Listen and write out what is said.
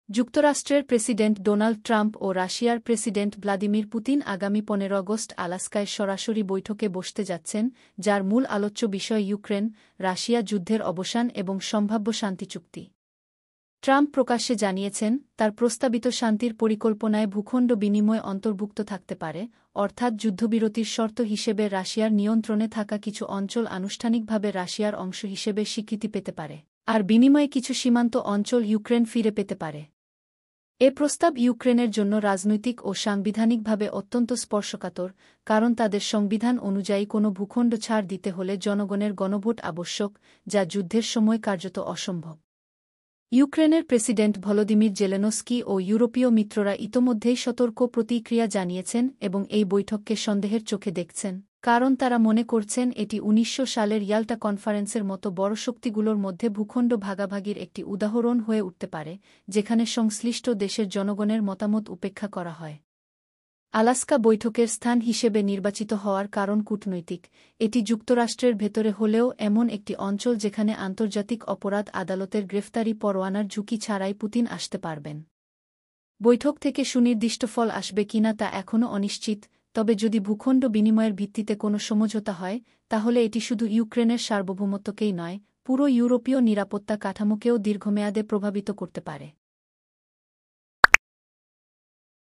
যুক্তরাষ্ট্রের president Donald Trump ও রাশিয়ার president Vladimir Putin আগামী ১৫ আগস্ট আলাস্কায় সরাসরি বৈঠকে বসতে যাচ্ছেন, যার মূল আলোচ্য বিষয় ইউক্রেন রাশিয়া যুদ্ধের অবসান এবং সম্ভাব্য শান্তি চুক্তি। ট্রাম্প প্রকাশ্যে জানিয়েছেন, তার প্রস্তাবিত শান্তির পরিকল্পনায় ভূখণ্ড বিনিময় অন্তর্ভুক্ত থাকতে পারে, অর্থাৎ যুদ্ধবিরতির শর্ত হিসেবে রাশিয়ার নিয়ন্ত্রণে থাকা কিছু অঞ্চল আনুষ্ঠানিকভাবে রাশিয়ার অংশ হিসেবে স্বীকৃতি পেতে পারে, আর বিনিময়ে কিছু সীমান্ত অঞ্চল ইউক্রেন ফিরে পেতে পারে। এ প্রস্তাব ইউক্রেনের জন্য রাজনৈতিক ও সাংবিধানিকভাবে অত্যন্ত স্পর্শকাতর, কারণ তাদের সংবিধান অনুযায়ী কোনো ভূখণ্ড ছাড় দিতে হলে জনগণের গণভোট আবশ্যক, যা যুদ্ধের সময় কার্যত অসম্ভব। ইউক্রেনের প্রেসিডেন্ট ভলোদিমির জেলেনস্কি ও ইউরোপীয় মিত্ররা ইতোমধ্যেই সতর্ক প্রতিক্রিয়া জানিয়েছেন এবং এই বৈঠককে সন্দেহের চোখে দেখছেন, কারণ তারা মনে করছেন এটি ১৯০০ সালের ইয়াল্টা কনফারেন্সের মতো বড় শক্তিগুলোর মধ্যে ভূখণ্ড ভাগাভাগির একটি উদাহরণ হয়ে উঠতে পারে, যেখানে সংশ্লিষ্ট দেশের জনগণের মতামত উপেক্ষা করা হয়। আলাস্কা বৈঠকের স্থান হিসেবে নির্বাচিত হওয়ার কারণ কূটনৈতিক। এটি যুক্তরাষ্ট্রের ভেতরে হলেও এমন একটি অঞ্চল যেখানে আন্তর্জাতিক অপরাধ আদালতের গ্রেফতারি পরোয়ানার ঝুঁকি ছাড়াই পুতিন আসতে পারবেন। বৈঠক থেকে সুনির্দিষ্ট ফল আসবে কিনা তা এখনও অনিশ্চিত, তবে যদি ভূখণ্ড বিনিময়ের ভিত্তিতে কোনো সমঝোতা হয়, তাহলে এটি শুধু ইউক্রেনের সার্বভৌমত্বকেই নয়, পুরো ইউরোপীয় নিরাপত্তা কাঠামোকেও দীর্ঘমেয়াদে প্রভাবিত করতে পারে।